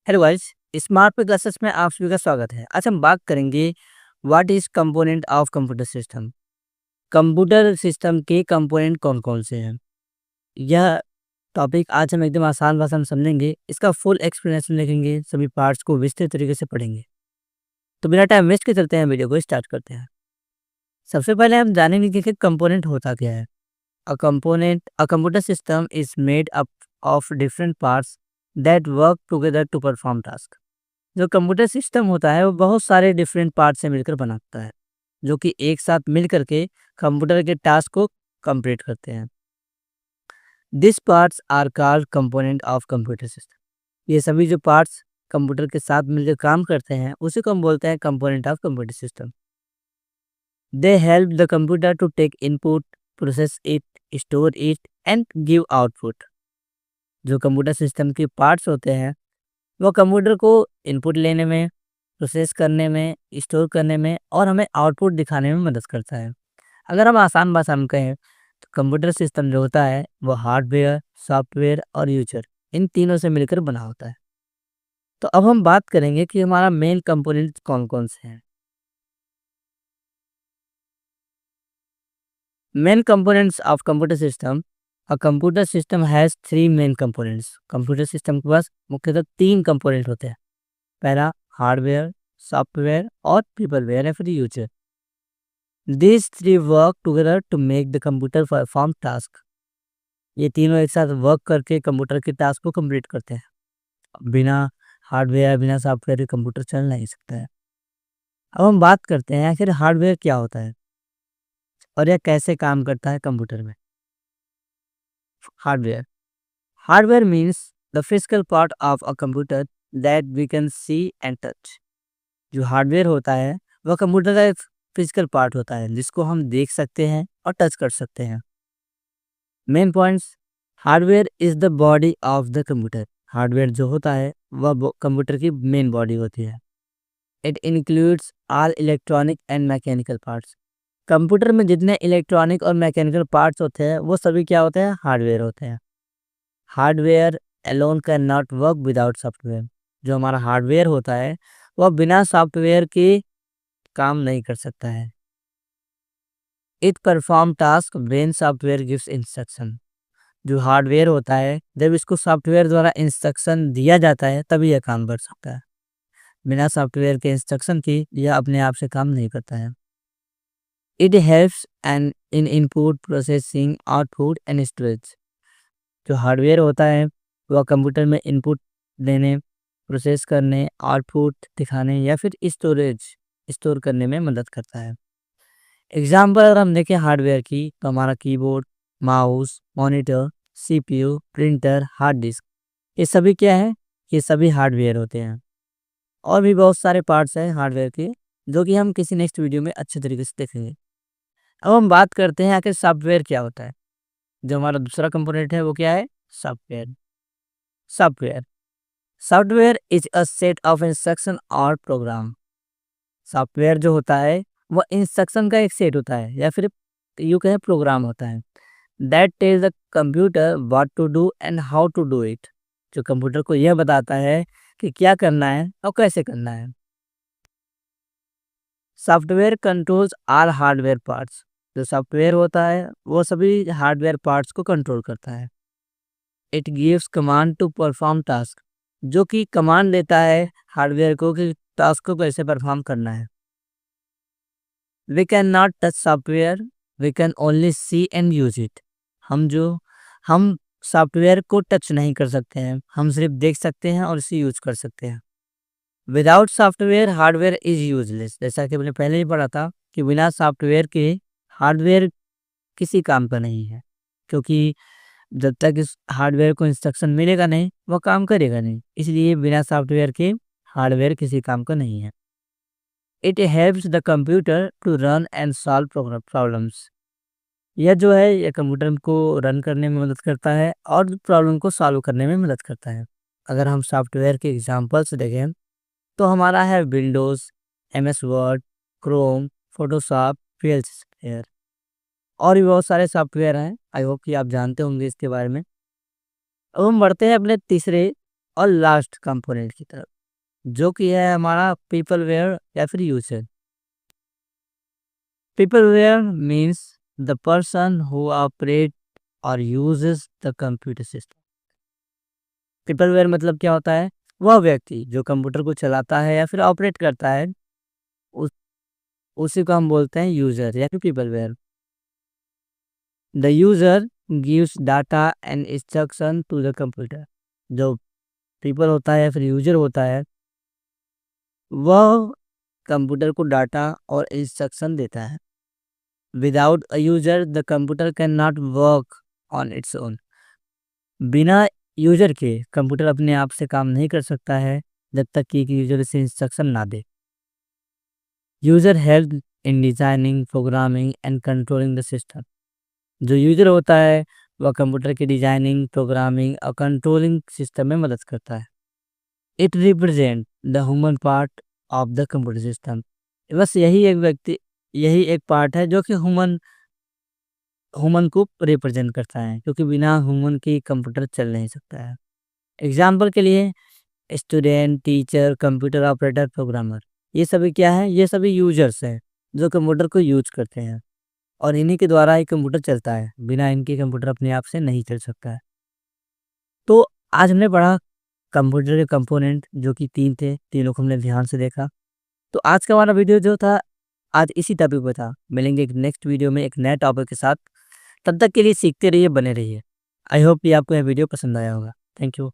Hello guys, smart पे classes में आप सभी का स्वागत है। आज हम बात करेंगे what is component of computer system. Computer system के कंपोनेंट कौन कौन से हैं, यह टॉपिक आज हम एकदम आसान भाषा में समझेंगे। इसका फुल एक्सप्लेनेशन लिखेंगे, सभी पार्ट्स को विस्तृत तरीके से पढ़ेंगे। तो बिना टाइम वेस्ट के चलते हैं, वीडियो को स्टार्ट करते हैं। सबसे पहले हम जानेंगे कि कंपोनेंट होता क्या है। A computer system is made up of different parts that work together to perform task. जो कंप्यूटर सिस्टम होता है वो बहुत सारे डिफरेंट पार्ट से मिलकर बनता है, जो कि एक साथ मिल करके कंप्यूटर के टास्क को कंप्लीट करते हैं। This parts are called component of computer system. ये सभी जो पार्ट्स कंप्यूटर के साथ मिलकर काम करते हैं उसी को हम बोलते हैं component of computer system. They help the computer to take input, process it, store it and give output. जो कंप्यूटर सिस्टम के पार्ट्स होते हैं वो कंप्यूटर को इनपुट लेने में, प्रोसेस करने में, स्टोर करने में और हमें आउटपुट दिखाने में मदद करता है। अगर हम आसान भाषा में कहें तो कंप्यूटर सिस्टम जो होता है वो हार्डवेयर, सॉफ्टवेयर और यूजर, इन तीनों से मिलकर बना होता है। तो अब हम बात करेंगे कि हमारा मेन कंपोनेंट कौन कौन से हैं। Main components of computer system. A computer system has three main components. Computer system के पास मुख्यतः तीन कंपोनेंट होते हैं। पहला हार्डवेयर, सॉफ्टवेयर और पीपलवेयर है फिर user. These three work together to make the computer perform task। ये तीनों एक साथ वर्क करके कंप्यूटर के टास्क को कंप्लीट करते हैं। बिना हार्डवेयर, बिना सॉफ्टवेयर के कंप्यूटर चल नहीं सकता है। अब हम बात करते हैं आखिर हार्डवेयर क्या होता है और यह कैसे काम करता है कंप्यूटर में। Hardware hardware means the physical part of a computer that we can see and touch. जो हार्डवेयर होता है वह कंप्यूटर का एक फिजिकल पार्ट होता है जिसको हम देख सकते हैं और टच कर सकते हैं। Main points. Hardware is the body of the computer. Hardware जो होता है वह कंप्यूटर की मेन बॉडी होती है। It includes all electronic and mechanical parts. Computer में जितने इलेक्ट्रॉनिक और मैकेनिकल पार्ट्स होते हैं वो सभी क्या होते हैं, हार्डवेयर होते हैं। Hardware alone can not work without software. जो हमारा हार्डवेयर होता है वह बिना सॉफ्टवेयर के काम नहीं कर सकता है। It perform task when software gives instruction. जो हार्डवेयर होता है जब इसको सॉफ्टवेयर द्वारा इंस्ट्रक्शन दिया जाता है तभी यह काम कर सकता है। बिना सॉफ्टवेयर के इंस्ट्रक्शन के यह अपने आप से काम नहीं करता है। It helps and in input, processing, output and storage. जो हार्डवेयर होता है वह कंप्यूटर में इनपुट देने, प्रोसेस करने, आउटपुट दिखाने या फिर स्टोर करने में मदद करता है। एग्जाम्पल अगर हम देखें हार्डवेयर की तो हमारा keyboard, mouse, monitor, CPU, printer, hard disk, ये सभी क्या है, ये सभी हार्डवेयर होते हैं। और भी बहुत सारे पार्ट्स हैं हार्डवेयर के जो कि हम किसी नेक्स्ट वीडियो में अच्छे तरीके से देखेंगे। अब हम बात करते हैं आखिर सॉफ्टवेयर क्या होता है। जो हमारा दूसरा कंपोनेंट है वो क्या है, software. Software software is a set of instruction और प्रोग्राम। सॉफ्टवेयर जो होता है वह इंस्ट्रक्शन का एक सेट होता है या फिर यूँ कहें प्रोग्राम होता है। That tells the computer what to do and how to do it. जो कंप्यूटर को यह बताता है कि क्या करना है और कैसे करना है। सॉफ्टवेयर कंट्रोल्स आल हार्डवेयर पार्ट्स। जो सॉफ्टवेयर होता है वो सभी हार्डवेयर पार्ट्स को कंट्रोल करता है। It gives command to perform task. जो कि कमांड देता है हार्डवेयर को कि टास्क को कैसे परफॉर्म करना है। We can not touch software, we can only see and use it. हम सॉफ्टवेयर को टच नहीं कर सकते हैं, हम सिर्फ देख सकते हैं और इसे यूज कर सकते हैं। Without software hardware is useless. जैसा कि मैंने पहले ही पढ़ा था कि बिना सॉफ्टवेयर के हार्डवेयर किसी काम का नहीं है, क्योंकि जब तक इस हार्डवेयर को इंस्ट्रक्शन मिलेगा नहीं वह काम करेगा नहीं। इसलिए बिना सॉफ्टवेयर के हार्डवेयर किसी काम का नहीं है। It helps the computer to run and solve problems. यह जो है ये कंप्यूटर को रन करने में मदद करता है और प्रॉब्लम को सॉल्व करने में मदद करता है। अगर हम सॉफ्टवेयर के एग्जांपल्स देखें तो हमारा है Windows, MS word, Chrome, Photoshop, PL software और भी बहुत सारे सॉफ्टवेयर हैं। आई होप कि आप जानते होंगे इसके बारे में। अब हम बढ़ते हैं अपने तीसरे और लास्ट कंपोनेंट की तरफ, जो कि है हमारा पीपलवेयर या फिर user. Peopleware means the person who operate और uses the computer system. Peopleware मतलब क्या होता है? वह व्यक्ति जो कंप्यूटर को चलाता है या फिर ऑपरेट करता है, उस उसी को हम बोलते हैं यूजर या फिर peopleware. The user gives data and instruction to the computer. जो पीपल होता है या फिर यूजर होता है, वह कंप्यूटर को डाटा और इंस्ट्रक्शन देता है। Without a user the computer can not work on its own. बिना यूजर के कंप्यूटर अपने आप से काम नहीं कर सकता है जब तक कि एक यूजर इसे इंस्ट्रक्शन ना दे। User help in designing, programming and controlling the system. जो यूजर होता है वह कंप्यूटर की डिजाइनिंग, प्रोग्रामिंग और कंट्रोलिंग सिस्टम में मदद करता है। It represent the human part of the computer system. बस यही एक पार्ट है जो कि ह्यूमन ह्यूमन को रिप्रेजेंट करता है, क्योंकि बिना ह्यूमन के कंप्यूटर चल नहीं सकता है। एग्जाम्पल के लिए student, teacher, computer operator, programmer, ये सभी क्या है? ये सभी यूजर्स हैं जो कंप्यूटर को यूज करते हैं और इन्हीं के द्वारा ही कंप्यूटर चलता है। बिना इनके कंप्यूटर अपने आप से नहीं चल सकता है। तो आज हमने पढ़ा कंप्यूटर के कंपोनेंट, जो कि 3 थे, तीनों को हमने ध्यान से देखा। तो आज का हमारा वीडियो जो था, आज इसी टॉपिक पे था। मिलेंगे एक नेक्स्ट वीडियो में एक नए टॉपिक के साथ। तब तक के लिए सीखते रहिए, बने रहिए। आई होप कि आपको यह वीडियो पसंद आया होगा। Thank you.